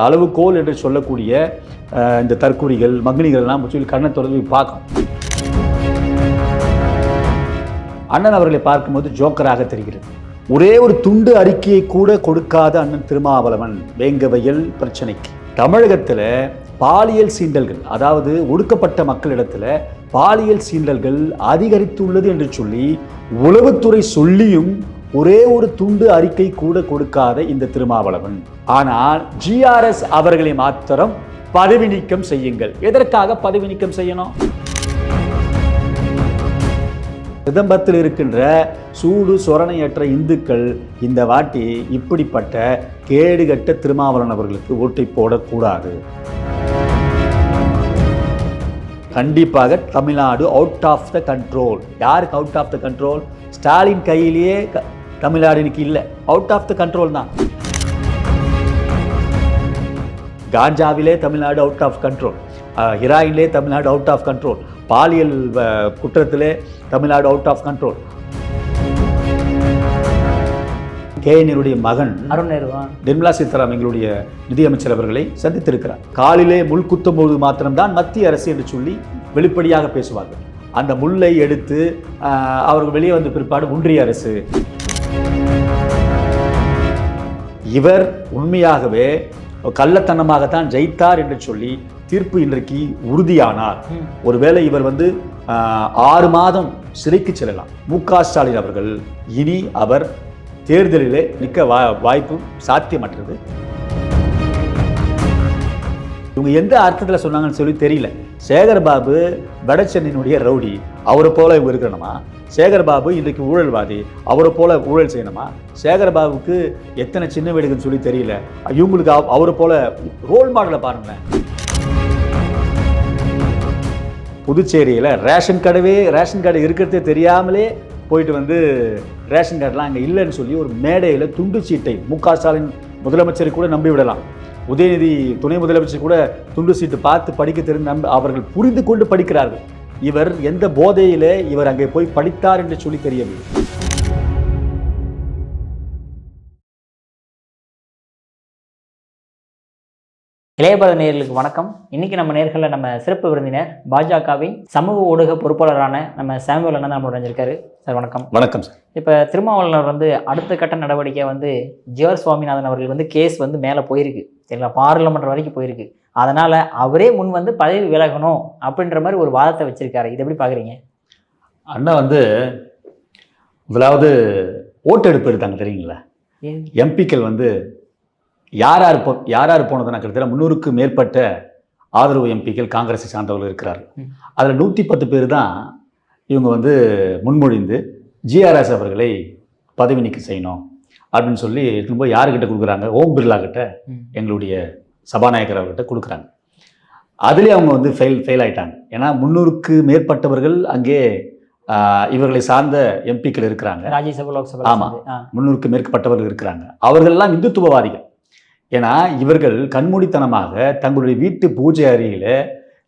அளவுகோல் என்று சொல்லக்கூடிய இந்த தற்கொலைகள் மக்னிகள்லாம் சொல்லி கண்ணை தொடர்ந்து பார்க்கும். அண்ணன் அவர்களை பார்க்கும்போது ஜோக்கராக தெரிகிறது. ஒரே ஒரு துண்டு அறிக்கையை கூட கொடுக்காத அண்ணன் திருமாவளவன் வேங்கவயல் பிரச்சனைக்கு தமிழகத்தில் பாலியல் சீண்டல்கள், அதாவது ஒடுக்கப்பட்ட மக்களிடத்தில் பாலியல் சீண்டல்கள் அதிகரித்துள்ளது என்று சொல்லி உளவுத்துறை சொல்லியும் ஒரே ஒரு துண்டு அறிக்கை கூட கொடுக்காத இந்த திருமாவளவன். ஆனால் GRS அவர்களை மாத்திரம் பதவி நீக்கம் செய்யுங்கள். எதற்காக பதவி நீக்கம் செய்யணும்? சிதம்பரத்தில் இருக்கின்ற சூடு சொரணையற்ற இந்துக்கள் இந்த வாட்டி இப்படிப்பட்ட கேடுகட்ட திருமாவளவன் அவர்களுக்கு ஓட்டை போடக்கூடாது. கண்டிப்பாக Tamil Nadu out of the control. யாருக்கு out of the control? Stalin கையிலேயே தமிழ்நாடு இன்னைக்கு இல்லை, அவுட் ஆஃப் த கண்ட்ரோல் தான். காஞ்சாவிலே தமிழ்நாடு அவுட் ஆஃப் கண்ட்ரோல், ஹிராயின்லே தமிழ்நாடு அவுட் ஆஃப் கண்ட்ரோல், பாலியல் குற்றத்திலே தமிழ்நாடு அவுட் ஆஃப் கண்ட்ரோல். கேஎன்னுடைய மகன் நிர்மலா சீதாராமன் எங்களுடைய நிதியமைச்சர் அவர்களை சந்தித்திருக்கிறார். காலிலே முள் குத்தும் போது மாத்திரம்தான் மத்திய அரசு என்று சொல்லி வெளிப்படையாக பேசுவார்கள். அந்த முல்லை எடுத்து அவர்கள் வெளியே வந்த பிற்பாடு ஒன்றிய அரசு. இவர் உண்மையாகவே கள்ளத்தனமாகத்தான் ஜெயித்தார் என்று சொல்லி தீர்ப்பு இன்றைக்கு உறுதியானார். ஒருவேளை இவர் 6 மாதம் சிறைக்கு செல்லலாம். மு.க. ஸ்டாலின் அவர்கள் இனி அவர் தேர்தலிலே நிற்க வாய்ப்பு சாத்தியமற்றது. இவங்க எந்த அர்த்தத்தில் சொன்னாங்கன்னு சொல்லி தெரியல. சேகர்பாபு வடசென்னையினுடைய ரவுடி, அவரை போல இவங்க இருக்கணுமா? சேகர்பாபு இன்றைக்கு ஊழல்வாதி, அவரை போல ஊழல் செய்யணுமா? சேகர்பாபுக்கு எத்தனை சின்ன வீடுகள்னு சொல்லி தெரியல. இவங்களுக்கு அவரை போல ரோல் மாடலை பாருங்களேன். புதுச்சேரியில் ரேஷன் கார்டு இருக்கிறதே தெரியாமலே போயிட்டு ரேஷன் கார்டெலாம் அங்கே இல்லைன்னு சொல்லி ஒரு மேடையில் துண்டு சீட்டை மு.க. ஸ்டாலின் முதலமைச்சரை கூட நம்பி விடலாம். உதயநிதி துணை முதலமைச்சர் கூட துண்டு சீட்டு பார்த்து படிக்க தெரிந்து அவர்கள் புரிந்து கொண்டு படிக்கிறார்கள். இவர் எந்த போதையிலே இவர் அங்கே போய் படித்தார் என்று சொல்லி தெரியவில்லை. இளையபாத நேயர்களுக்கு வணக்கம். இன்னைக்கு நம்ம நேர்களில் நம்ம சிறப்பு விருந்தினர் பாஜகவின் சமூக ஊடக பொறுப்பாளரான நம்ம சாமுவேல் அண்ணன் நம்ம இணைஞ்சிருக்காரு. சார் வணக்கம். வணக்கம் சார். இப்போ திருமாவளவன் அடுத்த கட்ட நடவடிக்கை ஜிஆர் சுவாமிநாதன் அவர்கள் கேஸ் மேலே போயிருக்கு, சரிங்களா, பார்லிமெண்ட் வரைக்கும் போயிருக்கு. அதனால் அவரே முன் பதவி விலகணும் அப்படின்ற மாதிரி ஒரு வாதத்தை வச்சிருக்காரு. இது எப்படி பார்க்குறீங்க? அண்ணா முதலாவது ஓட்டெடுப்பு எடுத்தாங்க தெரியுங்களா? எம்பிக்கள் யார் யார் போனதுன்னா கிட்டத்தட்ட 300க்கு மேற்பட்ட ஆதரவு எம்பிக்கள் காங்கிரஸை சார்ந்தவர்கள் இருக்கிறார்கள். அதில் 110 பேர் தான் இவங்க முன்மொழிந்து GRS அவர்களை பதவி நீக்கம் செய்யணும் அப்படின்னு சொல்லி திரும்ப யாருக்கிட்ட கொடுக்குறாங்க? ஓம் பிர்லா கிட்ட, எங்களுடைய சபாநாயகர் அவர்கிட்ட கொடுக்குறாங்க. அதுலேயே அவங்க ஃபெயில் ஆயிட்டாங்க. ஏன்னா 300க்கு மேற்பட்டவர்கள் அங்கே இவர்களை சார்ந்த எம்பிக்கள் இருக்கிறாங்க. ராஜ்யசபா, லோக்சபா. ஆமாம், 300க்கு மேற்பட்டவர்கள் இருக்கிறாங்க. அவர்கள்லாம் இந்துத்துவவாதிகள். ஏன்னா இவர்கள் கண்மூடித்தனமாக தங்களுடைய வீட்டு பூஜை அறையில்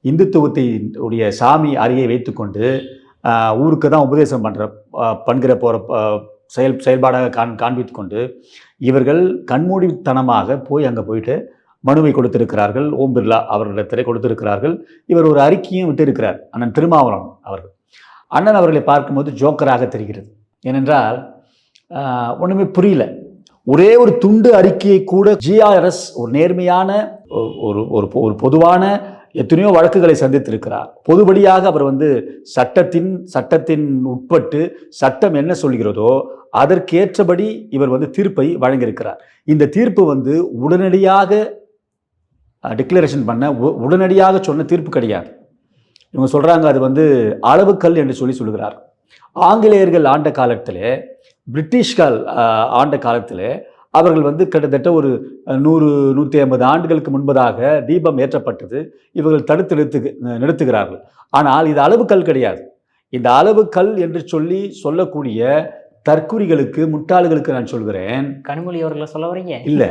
இந்துத்துவத்தினுடைய சாமி அறையை வைத்துக்கொண்டு ஊருக்கு தான் உபதேசம் பண்ணுற போகிற செயல்பாடாக காண்பித்து கொண்டு இவர்கள் கண்மூடித்தனமாக அங்கே போயிட்டு மனுவை கொடுத்திருக்கிறார்கள். ஓம் பிர்லா அவர்களிடத்திலே கொடுத்திருக்கிறார்கள். இவர் ஒரு அறிக்கையும் விட்டிருக்கிறார், அண்ணன் திருமாவளவன் அவர்கள். அண்ணன் அவர்களை பார்க்கும்போது ஜோக்கராக தெரிகிறது. ஏனென்றால் ஒன்றுமே புரியல. ஒரே ஒரு துண்டு அறிக்கையை கூட GRS ஒரு நேர்மையான ஒரு பொதுவான எத்தனையோ வழக்குகளை சந்தித்திருக்கிறார். பொதுபடியாக அவர் சட்டத்தின் உட்பட்டு சட்டம் என்ன சொல்கிறதோ அதற்கேற்றபடி இவர் தீர்ப்பை வழங்கியிருக்கிறார். இந்த தீர்ப்பு உடனடியாக டிக்ளரேஷன் பண்ண உடனடியாக சொன்ன தீர்ப்பு கிடையாது. இவங்க சொல்கிறாங்க அது அளவுக்கல் என்று சொல்லுகிறார். ஆங்கிலேயர்கள் ஆண்ட காலத்தில், பிரிட்டிஷ்கள் ஆண்ட காலத்தில் அவர்கள் கிட்டத்தட்ட ஒரு 100-150 ஆண்டுகளுக்கு முன்பதாக தீபம் ஏற்றப்பட்டது. இவர்கள் தடுத்து நிறுத்துகிறார்கள். ஆனால் இது அளவுக்கல் கிடையாது. இந்த அளவுக்கல் என்று சொல்லக்கூடிய தற்குறிகளுக்கு, முட்டாள்களுக்கு நான் சொல்கிறேன். கனிமொழி அவர்களை சொல்ல வரீங்க? இல்லை,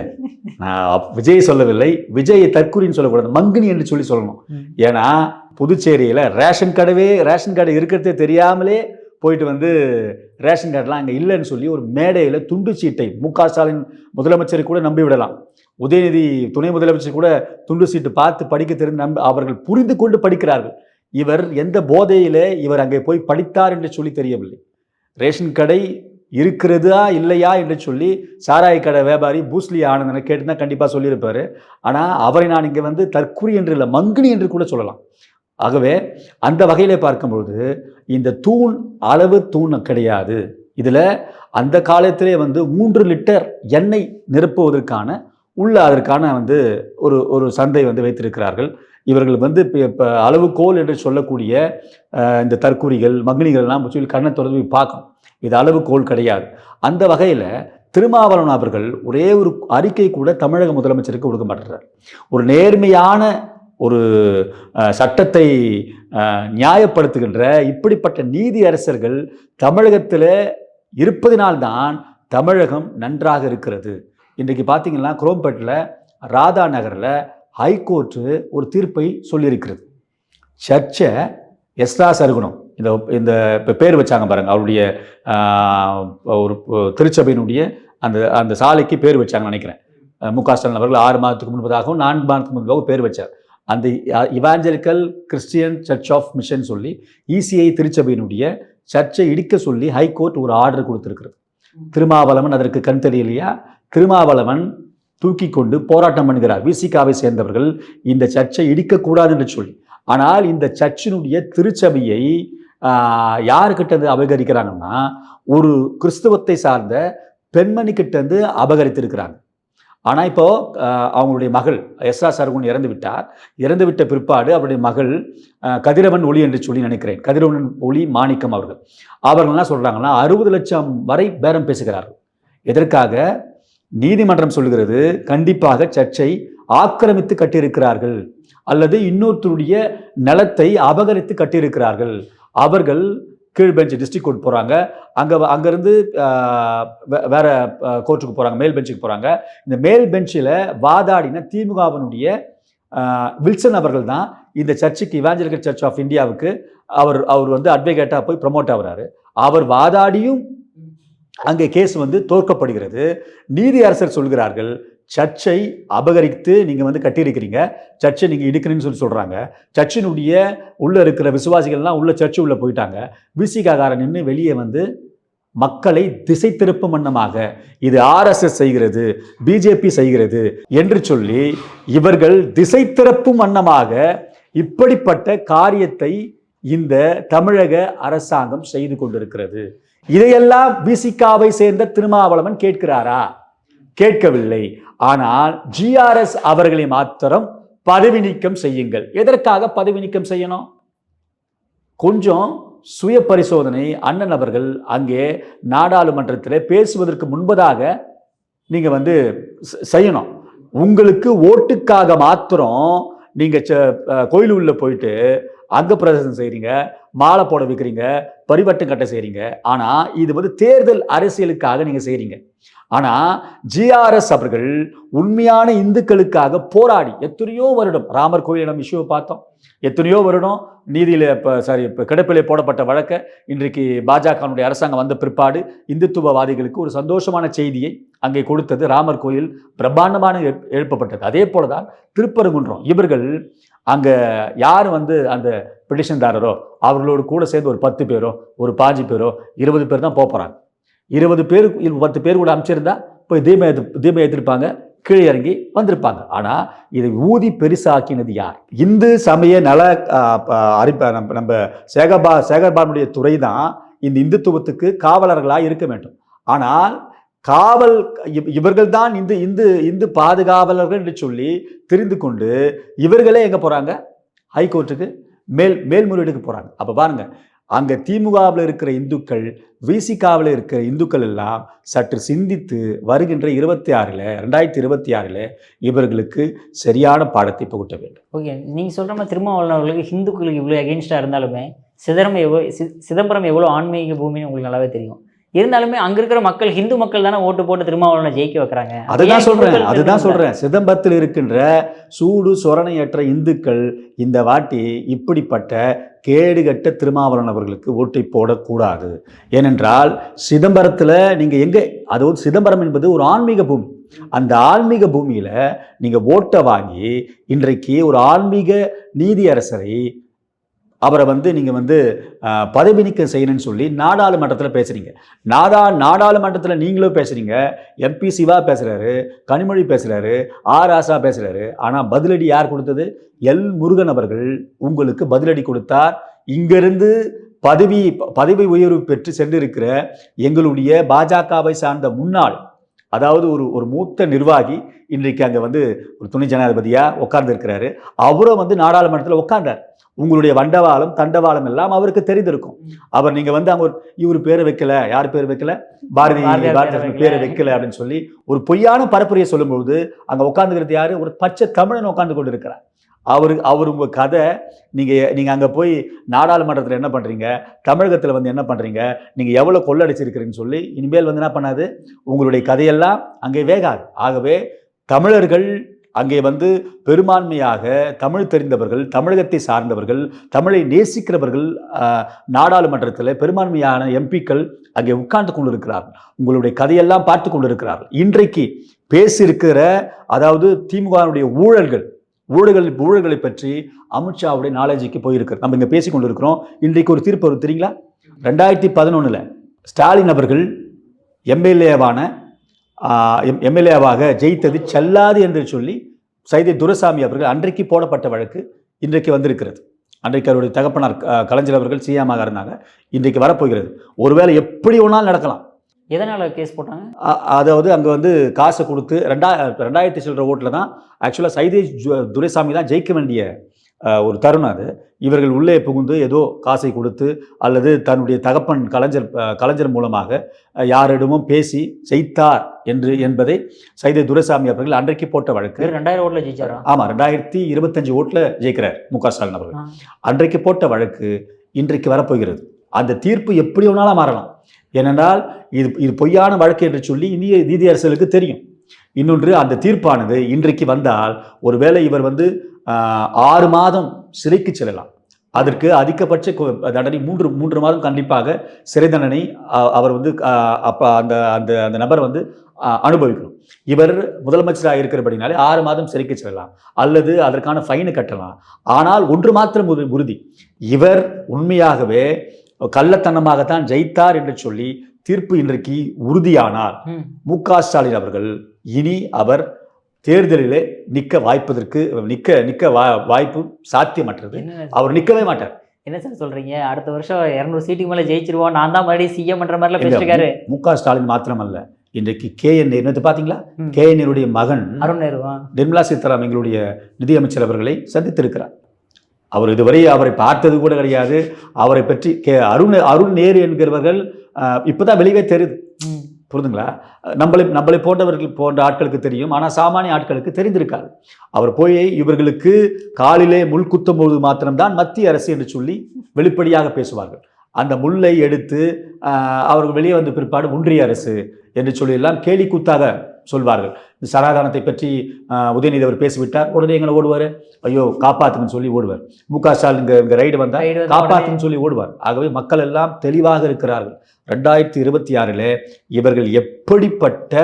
நான் விஜய் சொல்லவில்லை. விஜயை தற்குறின்னு சொல்லக்கூடாது, மங்கினி என்று சொல்லணும். ஏன்னா புதுச்சேரியில் ரேஷன் கார்டு இருக்கிறதே தெரியாமலே போயிட்டு வந்து ரேஷன் கார்டெலாம் அங்கே இல்லைன்னு சொல்லி ஒரு மேடையில் துண்டு சீட்டை ஸ்டாலின் முதலமைச்சரை கூட நம்பி விடலாம், உதயநிதி துணை முதலமைச்சர் கூட துண்டு சீட்டு பார்த்து படிக்க தெரிந்து அவர்கள் புரிந்து கொண்டு படிக்கிறார்கள். இவர் எந்த போதையிலே இவர் அங்கே போய் படித்தார் என்று சொல்லி தெரியவில்லை. ரேஷன் கடை இருக்கிறதா இல்லையா என்று சொல்லி சாராய கடை வியாபாரி பூஸ்லி ஆனந்தனை கேட்டுனா கண்டிப்பாக சொல்லியிருப்பார். ஆனால் அவரை நான் இங்கே வந்து தற்குறி என்று இல்லை, மங்கினி என்று கூட சொல்லலாம். ஆகவே அந்த வகையிலே பார்க்கும்பொழுது இந்த தூண் அளவு தூண் கிடையாது. இதில் அந்த காலத்திலே வந்து 3 லிட்டர் எண்ணெய் நிரப்புவதற்கான அதற்கான வந்து ஒரு சந்தை வந்து வைத்திருக்கிறார்கள். இவர்கள் வந்து இப்போ அளவுகோல் என்று சொல்லக்கூடிய இந்த தற்குறிகள் மங்கினிகள்லாம் சொல்லி கண்ணை தொடர்பு பார்க்கணும். இது அளவுகோல் கிடையாது. அந்த வகையில் திருமாவளவன் அவர்கள் ஒரே ஒரு அறிக்கை கூட தமிழக முதலமைச்சருக்கு கொடுக்க மாட்டார். ஒரு நேர்மையான ஒரு சட்டத்தை நியாயப்படுத்துகின்ற இப்படிப்பட்ட நீதி அரசர்கள் தமிழகத்தில் இருப்பதினால்தான் தமிழகம் நன்றாக இருக்கிறது. இன்றைக்கு பார்த்தீங்கன்னா குரோம்பேட்டில் ராதா நகரில் ஹைகோர்ட்டு ஒரு தீர்ப்பை சொல்லியிருக்கிறது. சர்ச்சை எஸ்ரா சருகுணம் இந்த இப்போ பேர் வச்சாங்க பாருங்கள், அவருடைய ஒரு திருச்சபையினுடைய அந்த சாலைக்கு பேர் வச்சாங்கன்னு நினைக்கிறேன். ஸ்டாலின் அவர்கள் 6 மாதத்துக்கு முன்பதாகவும் 4 மாதத்துக்கு முன்பதாகவும் பேர் வச்சார். அந்த evangelical Christian church of mission சொல்லி இசிஐ திருச்சபையினுடைய சர்ச்சை இடிக்க சொல்லி ஹைகோர்ட் ஒரு ஆர்டர் கொடுத்துருக்கிறது. திருமாவளவன் அதற்கு கண் தெரியலையா? திருமாவளவன் தூக்கி கொண்டு போராட்டம் பண்ணுகிறார். விசிகாவை சேர்ந்தவர்கள் இந்த சர்ச்சை இடிக்கக்கூடாது என்று சொல்லி. ஆனால் இந்த சர்ச்சினுடைய திருச்சபையை யாருக்கிட்ட அபகரிக்கிறாங்கன்னா ஒரு கிறிஸ்தவத்தை சார்ந்த பெண்மணி கிட்ட அபகரித்திருக்கிறாங்க. ஆனால் இப்போ அவங்களுடைய மகள் எஸ்ரா சருகுன் இறந்து விட்ட பிற்பாடு அவருடைய மகள் கதிரவன் ஒளி என்று சொல்லி நினைக்கிறேன், கதிரவன் ஒளி மாணிக்கம் அவர்கள் என்ன சொல்றாங்கன்னா 60 லட்சம் வரை பேரம் பேசுகிறார்கள். எதற்காக? நீதிமன்றம் சொல்லுகிறது கண்டிப்பாக சர்ச்சை ஆக்கிரமித்து கட்டியிருக்கிறார்கள் அல்லது இன்னொருத்தருடைய நிலத்தை அபகரித்து கட்டியிருக்கிறார்கள். அவர்கள் கீழ் பெஞ்ச் டிஸ்ட்ரிக்ட் கோர்ட் போகிறாங்க, அங்கேருந்து வேற கோர்ட்டுக்கு போகிறாங்க, மேல் பெஞ்சுக்கு போகிறாங்க. இந்த மேல் பெஞ்சில் வாதாடின திமுகவினுடைய வில்சன் அவர்கள் தான் இந்த சர்ச்சுக்கு இவாஞ்சலிக்கல் சர்ச் ஆஃப் இந்தியாவுக்கு அவர் வந்து அட்வொகேட்டாக போய் ப்ரமோட் ஆகிறாரு. அவர் வாதாடியும் அங்கே கேஸ் வந்து தோற்கப்படுகிறது. நீதி அரசர் சொல்கிறார்கள் சர்ச்சை அபகரித்து நீங்கள் வந்து கட்டியிருக்கிறீங்க, சர்ச்சை நீங்கள் இடிக்கணும்னு சொல்கிறாங்க. சர்ச்சினுடைய உள்ளே இருக்கிற விசுவாசிகள்லாம் உள்ள சர்ச்சு உள்ளே போயிட்டாங்க. விசிகாரன் நின்று வெளியே வந்து மக்களை திசை திருப்பும் வண்ணமாக இது ஆர்எஸ்எஸ் செய்கிறது, பிஜேபி செய்கிறது என்று சொல்லி இவர்கள் திசை திருப்பும் வண்ணமாக இப்படிப்பட்ட காரியத்தை இந்த தமிழக அரசாங்கம் செய்து கொண்டிருக்கிறது. இதையெல்லாம் விசிகாவை சேர்ந்த திருமாவளவன் கேட்கிறாரா? கேட்கவில்லை. ஆனால் ஜிஆர்எஸ் அவர்களை மாத்திரம் பதவி நீக்கம் செய்யுங்கள். எதற்காக பதவி நீக்கம் செய்யணும்? கொஞ்சம் சுய பரிசோதனை அண்ணன் அவர்கள் அங்கே நாடாளுமன்றத்தில் பேசுவதற்கு முன்பதாக நீங்க வந்து செய்யணும். உங்களுக்கு ஓட்டுக்காக மாத்திரம் நீங்க கோயில் உள்ள போயிட்டு அங்க பிரதர்சனம் செய்றீங்க, மாலை போட வைக்கிறீங்க, பரிவட்டம் கட்ட செய்றீங்க. ஆனா இது வந்து தேர்தல் அரசியலுக்காக நீங்க செய்றீங்க. ஆனா ஜிஆர்எஸ் அவர்கள் உண்மையான இந்துக்களுக்காக போராடி எத்தனையோ வருடம் ராமர் கோயிலிடம் இஷ்யூவை பார்த்தோம், எத்தனையோ வருடம் நீதியில இப்போ கிடப்பிலே போடப்பட்ட வழக்கை இன்றைக்கு பாஜகனுடைய அரசாங்கம் வந்த பிற்பாடு இந்துத்துவவாதிகளுக்கு ஒரு சந்தோஷமான செய்தியை அங்கே கொடுத்தது. ராமர் கோயில் பிரம்மாண்டமான எழுப்பப்பட்டது. அதே போலதான் திருப்பரங்குன்றம். இவர்கள் அங்கே யார் வந்து அந்த பெட்டிஷன்தாரரோ அவர்களோடு கூட சேர்ந்து ஒரு 10 பேரோ ஒரு 5 பேரோ 20 பேர் தான் போகிறாங்க. 20 பேர் 10 பேர் கூட அமைச்சிருந்தா போய் தீபம் ஏற்றிருப்பாங்க, கீழே இறங்கி வந்திருப்பாங்க. ஆனால் இதை ஊதி பெருசாக்கினது யார்? இந்து சமய நல நம்ம சேகர்பாபுடைய துறை தான் இந்த இந்துத்துவத்துக்கு காவலர்களாக இருக்க வேண்டும். ஆனால் இவர்கள் தான் இந்து பாதுகாவலர்கள் என்று சொல்லி தெரிந்து கொண்டு இவர்களே எங்க போறாங்க? ஹைகோர்ட்டுக்கு மேல்முறையீடுக்கு போறாங்க. அப்ப பாருங்க, அங்க திமுகவில் இருக்கிற இந்துக்கள், விசிகாவில் இருக்கிற இந்துக்கள் எல்லாம் சற்று சிந்தித்து வருகின்ற 2026 இவர்களுக்கு சரியான பாடத்தை புகட்ட வேண்டும். ஓகே, நீங்க சொல்ற மாதிரி திருமாவளவர்களுக்கு ஹிந்துக்களுக்கு இவ்வளவு அகெயின்ஸ்டா இருந்தாலுமே சிதம்பரம் எவ்வளவு ஆன்மீக பூமின்னு உங்களுக்கு நல்லாவே தெரியும். இருந்தாலுமே அங்க இருக்கிற மக்கள் ஹிந்து மக்கள் தானே ஓட்டு போட்டு திருமாவளவனை ஜெயிக்க வைக்கிறாங்க. அதுதான் சொல்றேன். சிதம்பரத்தில் இருக்கின்ற சூடு சொரணையற்ற இந்துக்கள் இந்த வாட்டி இப்படிப்பட்ட கேடுகட்ட திருமாவளவன் அவர்களுக்கு ஓட்டை போடக்கூடாது. ஏனென்றால் சிதம்பரத்தில் நீங்கள் எங்கே, அதாவது சிதம்பரம் என்பது ஒரு ஆன்மீக பூமி. அந்த ஆன்மீக பூமியில் நீங்கள் ஓட்டை வாங்கி இன்றைக்கு ஒரு ஆன்மீக நீதியரசரை அவரை நீங்கள் பதவி நீக்கம் செய்யணும்னு சொல்லி நாடாளுமன்றத்தில் பேசுகிறீங்க. நாடாளுமன்றத்தில் நீங்களும் பேசுகிறீங்க, MP சிவா பேசுகிறாரு, கனிமொழி பேசுகிறாரு, ராசா பேசுகிறாரு. ஆனால் பதிலடி யார் கொடுத்தது? முருகன் அவர்கள் உங்களுக்கு பதிலடி கொடுத்தார். இங்கிருந்து பதவி உயர்வு பெற்று சென்றிருக்கிற எங்களுடைய பாஜகவை சார்ந்த முன்னாள், அதாவது ஒரு மூத்த நிர்வாகி இன்றைக்கு அங்கே ஒரு துணை ஜனாதிபதியாக உட்கார்ந்து அவரும் நாடாளுமன்றத்தில் உட்கார்ந்தார். உங்களுடைய வண்டவாளம் தண்டவாளம் எல்லாம் அவருக்கு தெரிந்திருக்கும். அவர் அங்க இவர் பேரை வைக்கல, யார் பேர் வைக்கல, பாரதி பேரை வைக்கல அப்படின்னு சொல்லி ஒரு பொய்யான பரப்புரையை சொல்லும்போது அங்க உட்கார்ந்துக்கிறது யாரு? ஒரு பச்சை தமிழன் உட்கார்ந்து கொண்டு இருக்கிறார். அவர் உங்க கதை, நீங்க அங்க போய் நாடாளுமன்றத்தில் என்ன பண்றீங்க, தமிழகத்தில் என்ன பண்றீங்க, நீங்க எவ்வளவு கொள்ளடிச்சிருக்கிறீங்கன்னு சொல்லி இனிமேல் என்ன பண்ணாது, உங்களுடைய கதையெல்லாம் அங்கே வேகாது. ஆகவே தமிழர்கள் அங்கே பெரும்பான்மையாக தமிழ் தெரிந்தவர்கள், தமிழகத்தை சார்ந்தவர்கள், தமிழை நேசிக்கிறவர்கள் நாடாளுமன்றத்தில் பெரும்பான்மையான MPக்கள் அங்கே உட்கார்ந்து கொண்டிருக்கிறார்கள். உங்களுடைய கதையெல்லாம் பார்த்து கொண்டிருக்கிறார்கள். இன்றைக்கு பேசியிருக்கிற, அதாவது திமுகவுடைய ஊழல்களை பற்றி அமித்ஷாவுடைய நாலேஜுக்கு போயிருக்கிறது. நம்ம இங்கே பேசி கொண்டிருக்கிறோம். இன்றைக்கு ஒரு தீர்ப்பு வரும் தெரியுங்களா? 2011 ஸ்டாலின் அவர்கள் எம்எல்ஏவாக ஜெயித்தது செல்லாது என்று சொல்லி சைதை துரைசாமி அவர்கள் அன்றைக்கு போடப்பட்ட வழக்கு இன்றைக்கு வந்திருக்கிறது. அன்றைக்கு அவருடைய தகப்பனார் கலைஞர் அவர்கள் சிஎம்மாக இருந்தாங்க. இன்றைக்கு வரப்போகிறது. ஒருவேளை எப்படி ஒன்றாலும் நடக்கலாம். எதனால் கேஸ் போட்டாங்க? அதாவது அங்கே காசை கொடுத்து 2000 சில்லற ஓட்டில் தான் ஆக்சுவலாக சைதை துரைசாமி தான் ஜெயிக்க வேண்டிய ஒரு தருணம். அது இவர்கள் உள்ளே புகுந்து ஏதோ காசை கொடுத்து அல்லது தன்னுடைய தகப்பன் கலைஞர் மூலமாக யாரிடமும் பேசி ஜெயித்தார் என்பதை சைதை துரைசாமி அவர்கள் அன்றைக்கு போட்ட வழக்கு. 2000 ஓட்டில் ஜெயிச்சாரா? ஆமாம், 2025 ஓட்டில் ஜெயிக்கிறார் M.K. ஸ்டாலின் அவர்கள். அன்றைக்கு போட்ட வழக்கு இன்றைக்கு வரப்போகிறது. அந்த தீர்ப்பு எப்படி வேணாலும் மாறலாம். ஏனென்றால் இது பொய்யான வழக்கு என்று சொல்லி இந்திய நீதியரசர்களுக்கு தெரியும். இன்னொன்று, அந்த தீர்ப்பானது இன்றைக்கு வந்தால் ஒருவேளை இவர் 6 மாதம் சிறைக்கு செல்லலாம். அதற்கு அதிகபட்ச தண்டனை 3 மாதம் கண்டிப்பாக சிறை தண்டனை அவர் அப்போ அந்த நபர் அனுபவிக்கணும். இவர் முதலமைச்சராக இருக்கிறபடினாலே 6 மாதம் சிறைக்கு செல்லலாம் அல்லது அதற்கான ஃபைனு கட்டலாம். ஆனால் ஒன்று மாத்திரம் உறுதி, இவர் உண்மையாகவே கள்ளத்தனமாகத்தான் ஜெயித்தார் என்று சொல்லி தீர்ப்பு இன்றைக்கு உறுதியானார் M.K. ஸ்டாலின் அவர்கள் இனி அவர் தேர்தலிலே நிற்க வாய்ப்பு சாத்தியமற்றது. அவர் நிற்கவே மாட்டார். என்ன சார் சொல்றீங்க? அடுத்த வருஷம் 200 சீட்டுக்கு மேல ஜெயிச்சிருவோம், நான் தான் மறுபடியும் சிஎம் பண்ற மாதிரிலாம் பேசிருக்காரு. M.K. ஸ்டாலின் மாத்திரமல்ல, இன்றைக்கு KN நேரு பாத்தீங்களா? KN நேருடைய மகன் அருண் நேரு நிர்மலா சீதாராமன் எங்களுடைய நிதியமைச்சர் அவர்களை சந்தித்திருக்கிறார். அவர் இதுவரை அவரை பார்த்தது கூட கிடையாது. அவரை பற்றி அருண் நேரு என்கிறவர்கள் இப்போதான் வெளியே தெரியுது. புரிதுங்களா? நம்மளை போன்ற ஆட்களுக்கு தெரியும், ஆனால் சாமானிய ஆட்களுக்கு தெரிந்திருக்காது. அவர் போய் இவர்களுக்கு காலிலே முள் குத்தும் போது மாத்திரம்தான் மத்திய அரசு என்று சொல்லி வெளிப்படையாக பேசுவார்கள். அந்த முல்லை எடுத்து அவர்கள் வெளியே வந்த பிற்பாடு ஒன்றிய அரசு என்று சொல்லியெல்லாம் கேலி கூத்தாக சொல்வார்கள். இந்த சனாதானத்தை பற்றி உதயநிதி அவர் பேசிவிட்டார், உடனே எங்களை ஓடுவார், ஐயோ காப்பாற்றுன்னு சொல்லி ஓடுவார். M.K. ஸ்டாலின் இங்கே ரைடு வந்தால் காப்பாற்றுன்னு சொல்லி ஓடுவார். ஆகவே மக்கள் எல்லாம் தெளிவாக இருக்கிறார்கள். 2026 இவர்கள் எப்படிப்பட்ட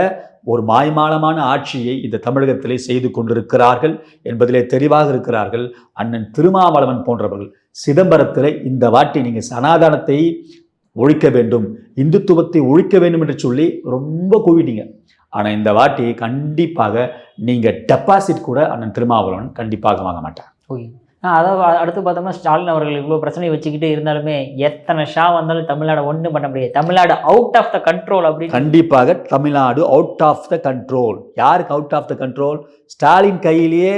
ஒரு மாய்மாலமான ஆட்சியை இந்த தமிழகத்திலே செய்து கொண்டிருக்கிறார்கள் என்பதிலே தெளிவாக இருக்கிறார்கள். அண்ணன் திருமாவளவன் போன்றவர்கள் சிதம்பரத்தில் இந்த வாட்டி நீங்கள் சனாதானத்தை ஒழிக்க வேண்டும், இந்துத்துவத்தை ஒழிக்க வேண்டும் என்று சொல்லி ரொம்ப கூவிட்டீங்க. ஆனால் இந்த வாட்டி கண்டிப்பாக நீங்கள் டெபாசிட் கூட அண்ணன் திருமாவளவன் கண்டிப்பாக வாங்க மாட்டார். ஓகே, அதாவது அடுத்து பார்த்தோம்னா ஸ்டாலின் அவர்கள் இவ்வளோ பிரச்சனை வச்சுக்கிட்டு இருந்தாலுமே எத்தனை ஷா வந்தாலும் தமிழ்நாடு ஒன்றும் பண்ண முடியாது. Tamil Nadu out of the control அப்படின்னு. கண்டிப்பாக Tamil Nadu out of the control. யாருக்கு out of the control? Stalin கையிலேயே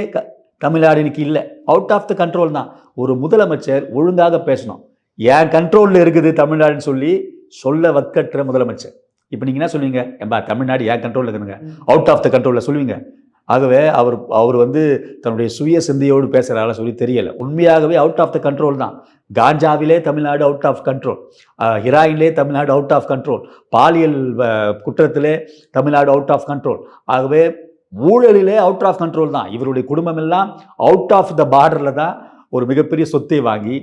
தமிழ்நாடு இன்னைக்கு இல்லை, அவுட் ஆஃப் த கண்ட்ரோல் தான். ஒரு முதலமைச்சர் ஒழுங்காக பேசணும். ஏன் கண்ட்ரோலில் இருக்குது தமிழ்நாடுன்னு சொல்லி சொல்ல வக்கற்ற முதலமைச்சர். இப்போ நீங்கள் என்ன சொல்லுவீங்க? ஏன்பா தமிழ்நாடு ஏன் கண்ட்ரோலில் இருக்குதுங்க, அவுட் ஆஃப் த கண்ட்ரோலில் சொல்லுவீங்க. ஆகவே அவர் தன்னுடைய சுய சிந்தையோடு பேசுகிறார சொல்லி தெரியலை. உண்மையாகவே அவுட் ஆஃப் த கண்ட்ரோல் தான். காஞ்சாவிலே தமிழ்நாடு அவுட் ஆஃப் கண்ட்ரோல், ஹிராயின்லே தமிழ்நாடு அவுட் ஆஃப் கண்ட்ரோல், பாலியல் குற்றத்திலே தமிழ்நாடு அவுட் ஆஃப் கண்ட்ரோல். ஆகவே ஊழலிலே அவுட் ஆஃப் கண்ட்ரோல் தான். இவருடைய குடும்பம் எல்லாம் அவுட் ஆஃப் த பார்டரில் தான் ஒரு மிகப்பெரிய சொத்தை வாங்கி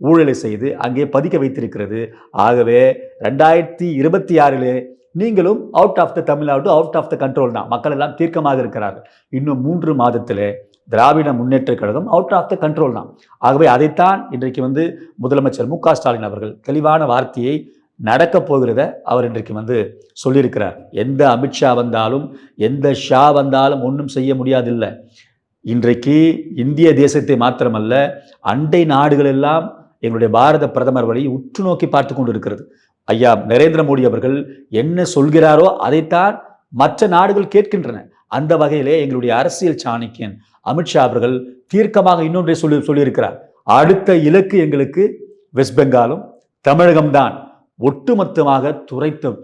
ஊழலை செய்து அங்கே பதிக்க வைத்திருக்கிறது. ஆகவே 2026 நீங்களும் out of the Tamil Nadu, out of the control தான். மக்கள் எல்லாம் தீர்க்கமாக இருக்கிறார்கள். இன்னும் 3 மாதத்தில் Dravida Munnetra Kazhagam out of the control தான். ஆகவே அதைத்தான் இன்றைக்கு முதலமைச்சர் மு க ஸ்டாலின் அவர்கள் தெளிவான வார்த்தையை நடக்கப் போகிறத அவர் இன்றைக்கு சொல்லியிருக்கிறார். எந்த அமித்ஷா வந்தாலும், எந்த ஷா வந்தாலும் ஒன்றும் செய்ய முடியாதில்லை. இன்றைக்கு இந்திய தேசத்தை மாத்திரமல்ல, அண்டை நாடுகள் எல்லாம் எங்களுடைய பாரத பிரதமர் வழி உற்று நோக்கி பார்த்து கொண்டு இருக்கிறது. ஐயா நரேந்திர மோடி அவர்கள் என்ன சொல்கிறாரோ அதைத்தான் மற்ற நாடுகள் கேட்கின்றன. அந்த வகையிலே எங்களுடைய அரசியல் சாணக்கியன் அமித்ஷா அவர்கள் தீர்க்கமாக இன்னொன்றை சொல்லியிருக்கிறார். அடுத்த இலக்கு எங்களுக்கு வெஸ்ட் பெங்காலும் தமிழகம்தான். ஒட்டுமொத்தமாக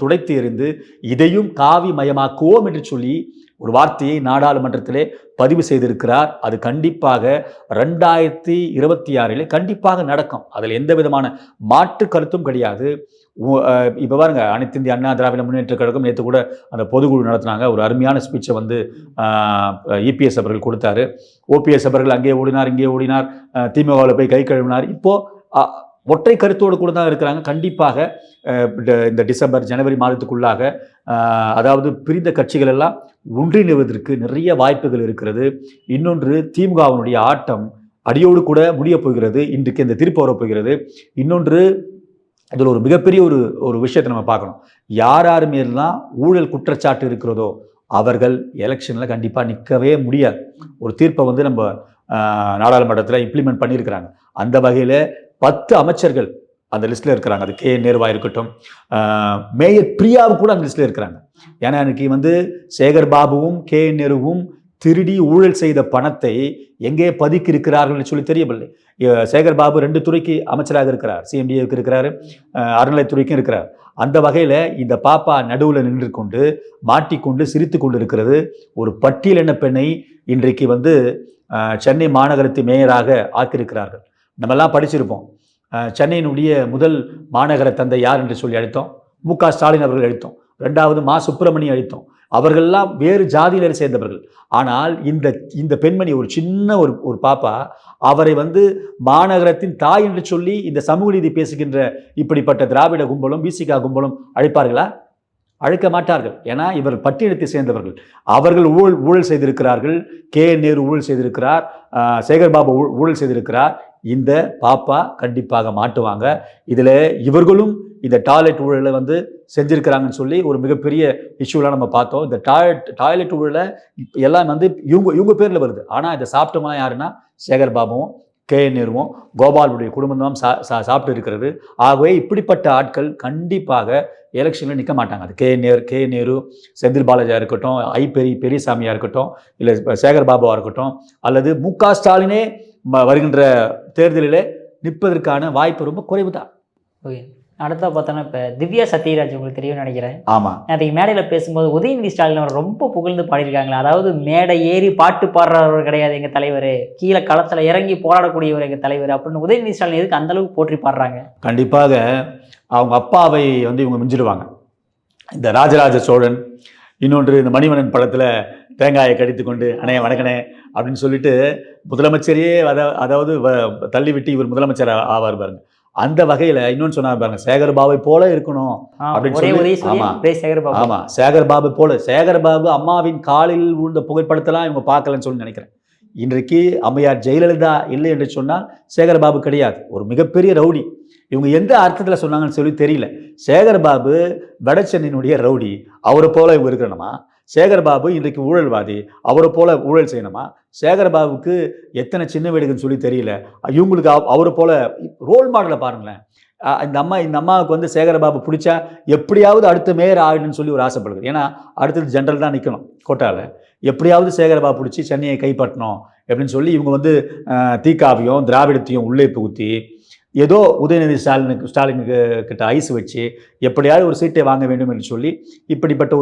துடைத்து எறிந்து இதையும் காவி மயமாக்குவோம் என்று சொல்லி ஒரு வார்த்தையை நாடாளுமன்றத்திலே பதிவு செய்திருக்கிறார். அது கண்டிப்பாக 2026 கண்டிப்பாக நடக்கும். அதில் எந்த விதமான மாற்று கருத்தும் கிடையாது. இப்போ பாருங்க, அனைத்து இந்திய அண்ணா திராவிட முன்னேற்ற கழகம் நேற்று கூட அந்த பொதுக்குழு நடத்தினாங்க. ஒரு அருமையான ஸ்பீச்சை இபிஎஸ் அவர்கள் கொடுத்தாரு. ஓபிஎஸ் அவர்கள் அங்கே ஓடினார், இங்கே ஓடினார், திமுகவில் போய் கை கழுவினார். இப்போ ஒற்றை கருத்தோடு கூட தான் இருக்கிறாங்க. கண்டிப்பாக இந்த டிசம்பர் ஜனவரி மாதத்துக்குள்ளாக அதாவது பிரிந்த கட்சிகள் எல்லாம் ஒன்றிணைவதற்கு நிறைய வாய்ப்புகள் இருக்கிறது. இன்னொன்று, திமுகவினுடைய ஆட்டம் அடியோடு கூட முடிய போகிறது. இன்றைக்கு இந்த திருப்பி வரப்போகிறது. இன்னொன்று, இதில் ஒரு மிகப்பெரிய ஒரு விஷயத்தை நம்ம பார்க்கணும். யார் மேலாம் ஊழல் குற்றச்சாட்டு இருக்கிறதோ அவர்கள் எலெக்ஷனில் கண்டிப்பாக நிற்கவே முடியாது. ஒரு தீர்ப்பை நம்ம நாடாளுமன்றத்தில் இம்ப்ளிமெண்ட் பண்ணியிருக்கிறாங்க. அந்த வகையில் 10 அமைச்சர்கள் அந்த லிஸ்ட்டில் இருக்கிறாங்க. அது கே நேருவா இருக்கட்டும், மேயர் பிரியாவும் கூட அந்த லிஸ்ட்டில் இருக்கிறாங்க. ஏன்னா எனக்கு சேகர் பாபுவும் கே நேருவும் திருடி ஊழல் செய்த பணத்தை எங்கே பதுக்கி இருக்கிறார்கள் சொல்லி தெரியவில்லை. சேகர் பாபு 2 துறைக்கு அமைச்சராக இருக்கிறார். சிஎம்டிஏவுக்கு இருக்கிறார், அறநிலைத்துறைக்கும் இருக்கிறார். அந்த வகையில் இந்த பாப்பா நடுவில் நின்று கொண்டு மாட்டிக்கொண்டு சிரித்து கொண்டு இருக்கிறது. ஒரு பட்டியலின பெண்ணை இன்றைக்கு சென்னை மாநகரத்து மேயராக ஆக்கியிருக்கிறார்கள். நம்மெல்லாம் படிச்சிருப்போம். சென்னையினுடைய முதல் மாநகர தந்தை யார் என்று சொல்லி அழைத்தோம். மு க ஸ்டாலின் அவர்கள் அழைத்தோம். 2வது மா சுப்பிரமணியம் அழைத்தோம். அவர்கள்லாம் வேறு ஜாதியினர் சேர்ந்தவர்கள். ஆனால் இந்த பெண்மணி, ஒரு சின்ன ஒரு பாப்பா, அவரை மாநகரத்தின் தாய் என்று சொல்லி இந்த சமூக நீதி பேசுகின்ற இப்படிப்பட்ட திராவிட கும்பலும் பிசிகா கும்பலும் அழைப்பார்களா? அழைக்க மாட்டார்கள். ஏன்னா இவர் பட்டியலத்தை சேர்ந்தவர்கள். அவர்கள் ஊழல் செய்திருக்கிறார்கள். கே நேரு ஊழல் செய்திருக்கிறார், சேகர் பாபு ஊழல் செய்திருக்கிறார். இந்த பாப்பா கண்டிப்பாக மாட்டுவாங்க. இதில் இவர்களும் இந்த டாய்லெட் ஊழலை செஞ்சிருக்கிறாங்கன்னு சொல்லி ஒரு மிகப்பெரிய இஷ்யூலாம் நம்ம பார்த்தோம். இந்த டாய்லெட் ஊழலை எல்லாம் இவங்க பேரில் வருது. ஆனால் இதை சாப்பிட்டோம்னா யாருன்னா சேகர் பாபுவும் கே நேருவும் கோபாலுடைய குடும்பம் தான் சாப்பிட்டு இருக்கிறது. ஆகவே இப்படிப்பட்ட ஆட்கள் கண்டிப்பாக எலெக்ஷனில் நிற்க மாட்டாங்க. அது கே நேரு, செந்தில் பாலாஜியாக இருக்கட்டும், பெரியசாமியாக இருக்கட்டும், இல்லை சேகர் பாபுவாக இருக்கட்டும், அல்லது மு க ஸ்டாலினே வருகின்ற தேர்தலில் நிற்பதற்கான வாய்ப்பு ரொம்ப குறைவு தான். ஓகே, அடுத்தா பார்த்தோன்னா இப்போ திவ்யா சத்யராஜ் உங்களுக்கு தெரியும்னு நினைக்கிறேன். ஆமாம், அதுக்கு மேடையில் பேசும்போது உதயநிதி ஸ்டாலின் அவர் ரொம்ப புகழ்ந்து பாடியிருக்காங்களா. அதாவது மேடை ஏறி பாட்டு பாடுறவர் கிடையாது எங்கள் தலைவர், கீழே களத்தில் இறங்கி போராடக்கூடியவர் எங்கள் தலைவர் அப்படின்னு உதயநிதி ஸ்டாலின் எதுக்கு அந்தளவுக்கு போற்றி பாடுறாங்க? கண்டிப்பாக அவங்க அப்பாவை இவங்க மிஞ்சிடுவாங்க. இந்த ராஜராஜ சோழன், இன்னொன்று இந்த மணிவண்ணன் படத்தில் தேங்காயை கடித்து கொண்டு அண்ணே வணக்கனே அப்படின்னு சொல்லிட்டு முதலமைச்சரையே அதாவது தள்ளி விட்டு இவர் முதலமைச்சர் ஆவார் பாருங்க. அந்த வகையில் இன்னொன்று சொன்னா பாருங்க, சேகர் பாபை போல இருக்கணும் அப்படின்னு சொல்லி. ஆமா, சேகர் பாபு போல. சேகர் பாபு அம்மாவின் காலில் விழுந்த புகைப்படத்தெல்லாம் இவங்க பார்க்கலன்னு சொல்லி நினைக்கிறேன். இன்றைக்கு அம்மையார் ஜெயலலிதா இல்லை என்று சொன்னால் சேகர் பாபு கிடையாது, ஒரு மிகப்பெரிய ரவுடி. இவங்க எந்த அர்த்தத்தில் சொன்னாங்கன்னு சொல்லி தெரியல. சேகர் பாபு வடசென்னையினுடைய ரவுடி, அவரை போல இவங்க இருக்கணுமா? சேகர் பாபு இன்றைக்கு ஊழல்வாதி, அவரை போல ஊழல் செய்யணுமா? சேகர் பாபுக்கு எத்தனை சின்ன வீடுன்னு சொல்லி தெரியல. இவங்களுக்கு அவரை போல ரோல் மாடலை பாருங்களேன். இந்த அம்மாவுக்கு சேகர் பாபு பிடிச்சா எப்படியாவது அடுத்த மேயர் ஆகணும்னு சொல்லி ஒரு ஆசைப்படுது. ஏன்னா அடுத்தது ஜென்ரல் தான் நிற்கணும் கோட்டாவில். எப்படியாவது சேகர் பாபு பிடிச்சி சென்னையை கைப்பற்றணும் அப்படின்னு சொல்லி இவங்க தீக்காவையும் திராவிடத்தையும் உள்ளே புகுத்தி ஏதோ உதயநிதி ஸ்டாலினுக்கு கிட்ட ஐஸ் வச்சு எப்படியாவது ஒரு சீட்டை வாங்க வேண்டும் என்று சொல்லி இப்படிப்பட்ட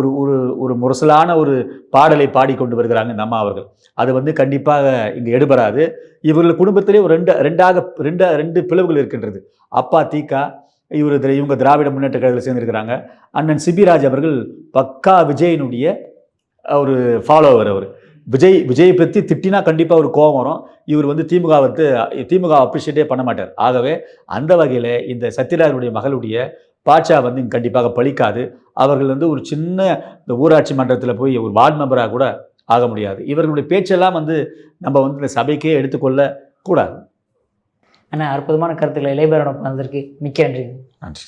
ஒரு முரசலான ஒரு பாடலை பாடிக்கொண்டு வருகிறாங்க இந்த அம்மா அவர்கள். அது கண்டிப்பாக இங்கே எடுபடாது. இவர்கள் குடும்பத்திலே ஒரு ரெண்டு பிளவுகள் இருக்கின்றது. அப்பா தீகா, இவங்க திராவிட முன்னேற்ற கழகத்தில் சேர்ந்திருக்கிறாங்க. அண்ணன் சிபிராஜ் அவர்கள் பக்கா விஜயனுடைய ஒரு ஃபாலோவர். அவர் விஜயை பற்றி திட்டினா கண்டிப்பாக ஒரு கோபம் வரும். இவர் வந்து திமுக அப்ரிஷியேட்டே பண்ண மாட்டார். ஆகவே அந்த வகையில் இந்த சத்யராஜனுடைய மகளுடைய பாட்சா வந்து இங்கே கண்டிப்பாக பலிக்காது. அவர்கள் வந்து ஒரு சின்ன இந்த ஊராட்சி மன்றத்தில் போய் ஒரு வார்டு மெம்பராக கூட ஆக முடியாது. இவர்களுடைய பேச்செல்லாம் வந்து நம்ம வந்து இந்த சபைக்கே எடுத்துக்கொள்ள கூடாது. ஆனால் அற்புதமான கருத்துக்களை இளையபேரன் வந்ததற்கு மிக்க நன்றி. நன்றி.